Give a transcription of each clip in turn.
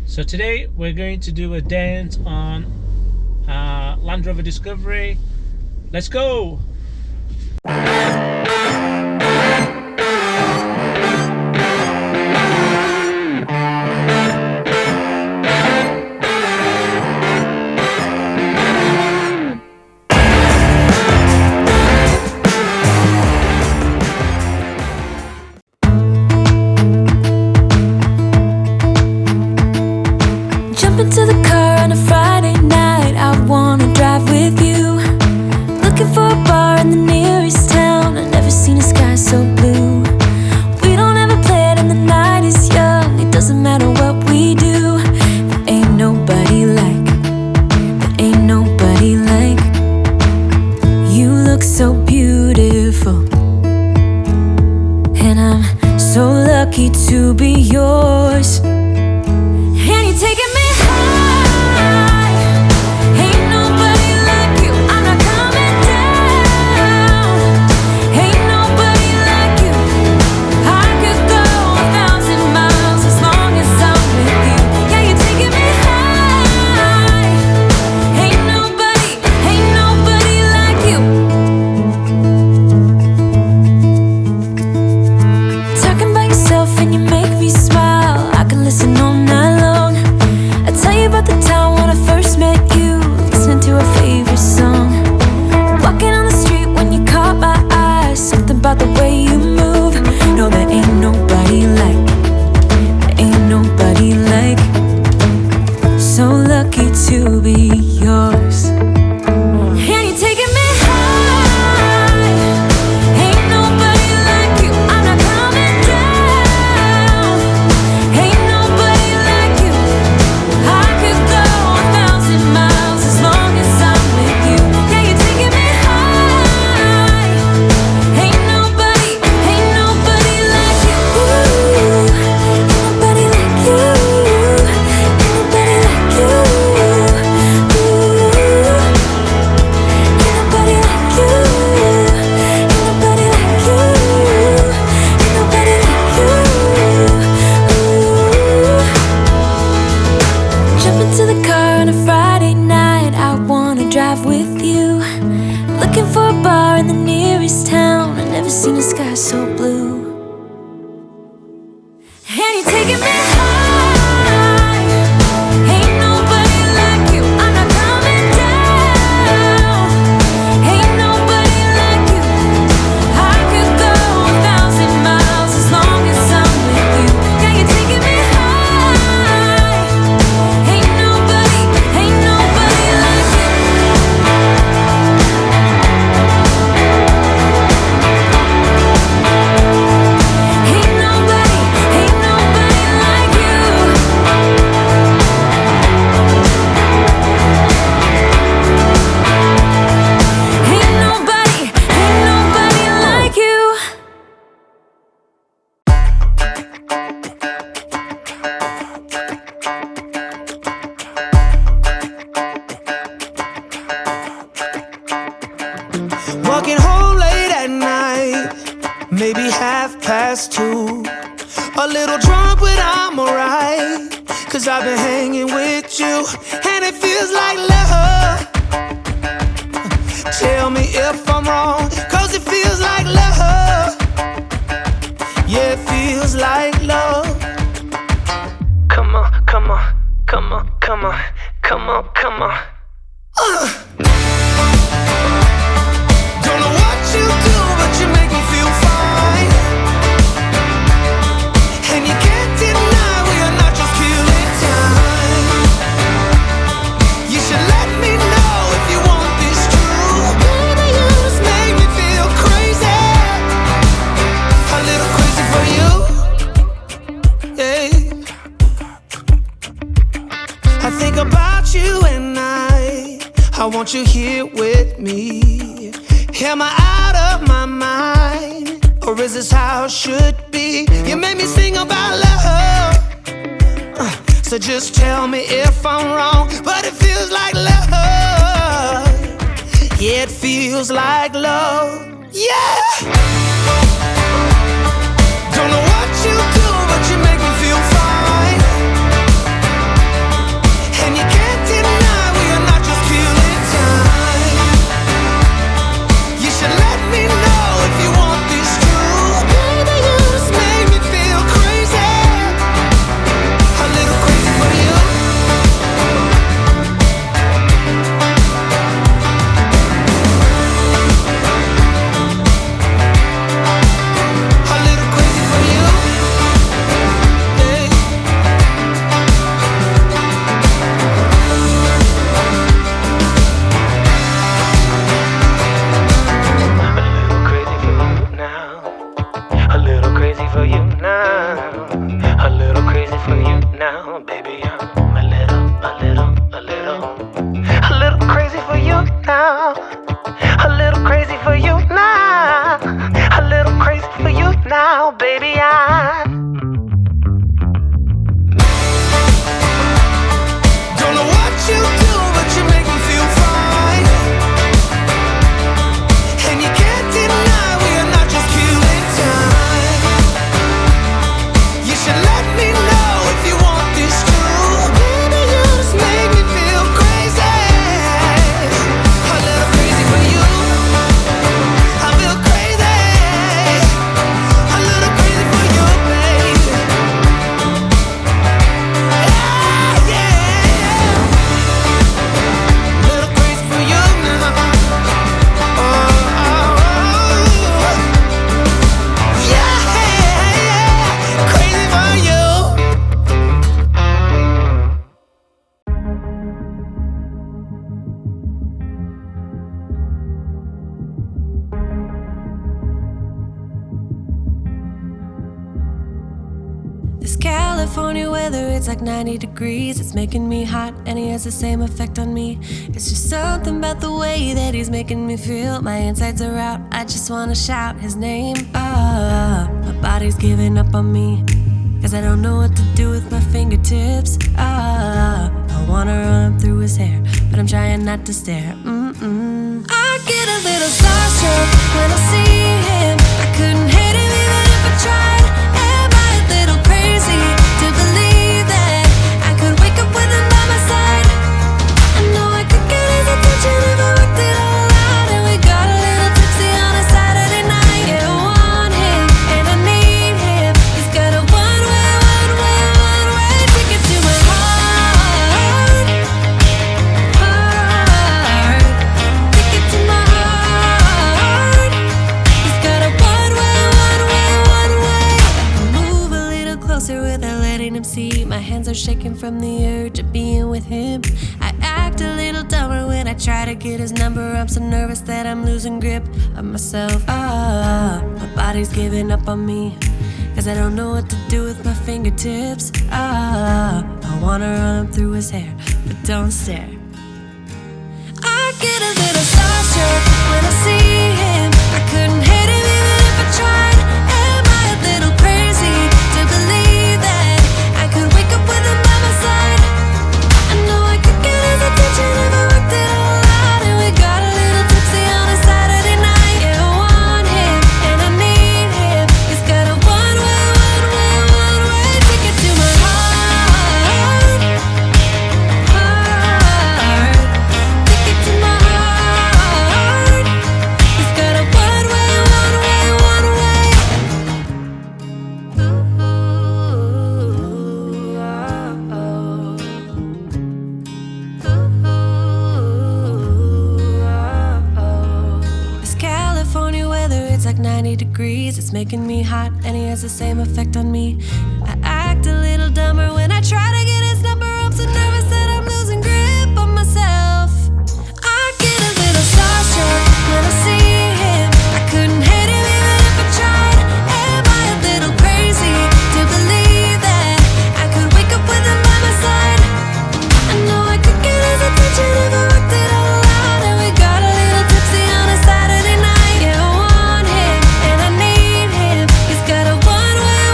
So today we're going to do a dent on Land Rover Discovery. Let's go! Jump into the car on a Friday night, I wanna drive with you. Looking for a bar in the nearest town, I've never seen a sky so blue. We don't ever play it and the night is young, it doesn't matter what we do. There ain't nobody like, there ain't nobody like. You look so beautiful, and I'm so lucky to be yours. And you're taking me high, ain't nobody like you, I'm not coming down. Ain't nobody like you, I could go 1,000 miles as long as I'm with you. Yeah, you're taking me high, ain't nobody like you. Talking about yourself and you make me smile, I can listen all night long. I tell you about the time when I first met you, listening to our favorite song. Walking on the street when you caught my eye, something about the way you move. No, there ain't nobody like, there ain't nobody like. So lucky to be yours. And you're taking me high, ain't nobody like you, I'm not coming down. Ain't nobody like you, I could go 1,000 miles as long as I'm with you. Yeah, you're taking me high, ain't nobody like you. Ain't nobody like you, ain't nobody like you. Ain't nobody like you, ain't nobody like you, ain't nobody like you. Jump into the car on a Friday night, I wanna drive with you. Looking for a bar in the nearest town, I've never seen a sky so blue. And you're taking me high, ain't nobody like you, I'm not coming down. Ain't nobody like you, I could go 1,000 miles as long as I'm with you. Yeah, you're taking me high, ain't nobody like you. Ain't nobody like you. Ain't nobody like you. Walking home late at night, maybe 2:30. A little drunk, but I'm alright, 'cause I've been hanging with you, and it feels like love. Tell me if I'm wrong, 'cause it feels like love. Yeah, it feels like love. Come on, come on, come on, come on, come on, come on. Don't know what you do, but you make me feel fine. And you can't deny we are not just killing time. You should let me know if you want this true. Baby, you just make me feel crazy. A little crazy for you. Yeah. I think about you and I want you here with me. Am I out of my mind, or is this how it should be? You made me sing about love, so just tell me if I'm wrong, but it feels like love. Yeah, it feels like love. Yeah. Don't know what you do, but you make me feel fine. now, baby. I'm a little crazy for you now. A little crazy for you now. A little crazy for you now, baby. I don't know what you do, but you make me feel fine. And you can't deny we are not just killing time. You should let me know if you want this true. Baby, you just make me feel crazy. A little crazy for you. I feel crazy. A little crazy for you, baby. Yeah, yeah. Little crazy for you now. Oh, oh, oh. Yeah, yeah. Crazy for you. This California weather, it's like 90 degrees. It's making me hot, and he has the same effect on me. It's just something about the way that he's making me feel. My insides are out, I just wanna shout his name. My body's giving up on me, cause I don't know what to do with my fingertips. I wanna run through his hair, but I'm trying not to stare. I get a little starstruck when I see him. I couldn't hate him even if I tried. Am I a little crazy to believe that I could wake up with him by my side? I know I could get his attention if I worked it all out. And we got a little tipsy on a Saturday night. Yeah, I want him and I need him. He's got a one-way ticket to my heart. Ticket to my heart. He's got a one-way. Move a little closer without letting him see. My hands are shaking from the urge of being with him. I act a little dumber when I try to get his number. I'm so nervous that I'm losing grip of myself. My body's giving up on me, cause I don't know what to do with my fingertips. I wanna run through his hair, but don't stare. I get a little starstruck when I see him. I couldn't hate him even if I tried. Am I a little crazy to believe that I could wake up with him by my side? I know I could get his attention if I worked it all out. And we got a little tipsy on a Saturday night. Yeah, I want him and I need him. He's got a one-way ticket to my heart. Ticket to my heart. He's got a one-way. This California weather, it's like 90 degrees. It's making me hot, and he has the same effect on me. I act a little dumber when I try to get his number. I'm so nervous that I'm losing grip on myself. I get a little starstruck when I see him. I couldn't hate him even if I tried. Am I a little crazy to believe that I could wake up with him by my side? I know I could get his attention if I worked it all out. And we got a little tipsy on a Saturday night. Yeah, I want him and I need him. He's got a one-way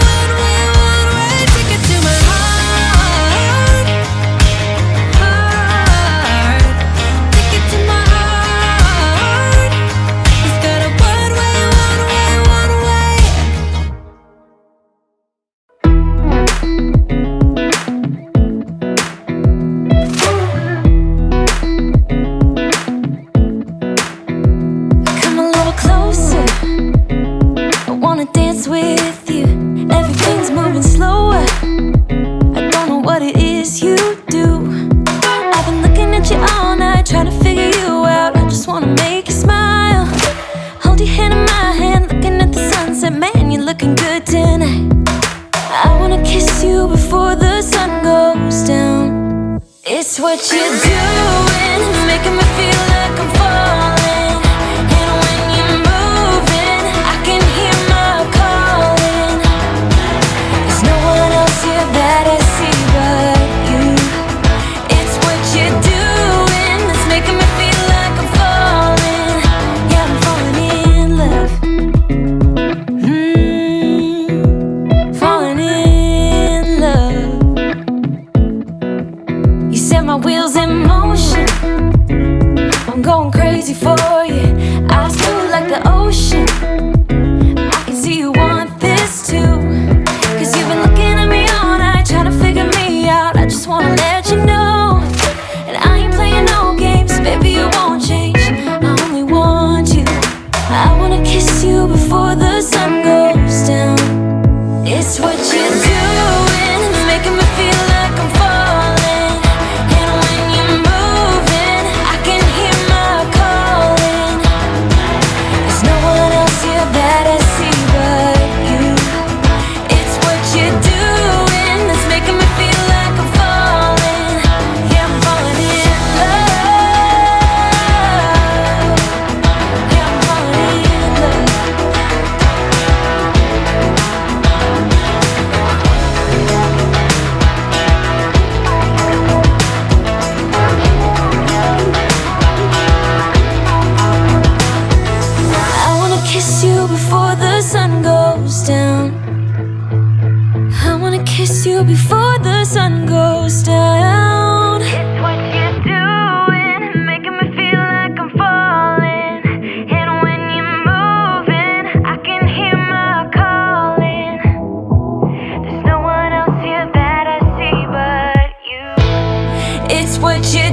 ticket to my heart. Ticket to my heart. He's got a one-way. Come a little closer. I wanna dance with you. Everything's moving slower. I don't know what it is you do. I've been looking at you all night, trying to figure you out. I just wanna make you smile. Hold your hand in my hand, looking at the sunset. Man, you're looking good tonight. I wanna kiss you before the sun goes down. It's what you're doing, making me feel like I'm falling. And when you're moving, I can hear my calling. There's no one else here that I see but my wheels in motion. I'm going crazy for you. Eyes blue like the ocean. I can see you want this too. Cause you've been looking at me all night, trying to figure me out. I just wanna let you know, and I ain't playing no games, baby, you won't change. I only want you. I wanna kiss you before the sun goes down. It's what you're doing, it's making me feel like I'm falling. And when you're moving, I can hear my calling. There's no one else here that I see but you. It's what you're doing that's making me feel like I'm falling. Yeah, I'm falling in love. Yeah, I'm falling in love. I wanna kiss you before the sun goes down. I wanna kiss you before the sun goes down. It's what you're doing, making me feel like I'm falling. And when you're moving, I can hear my calling. There's no one else here that I see but you. It's what you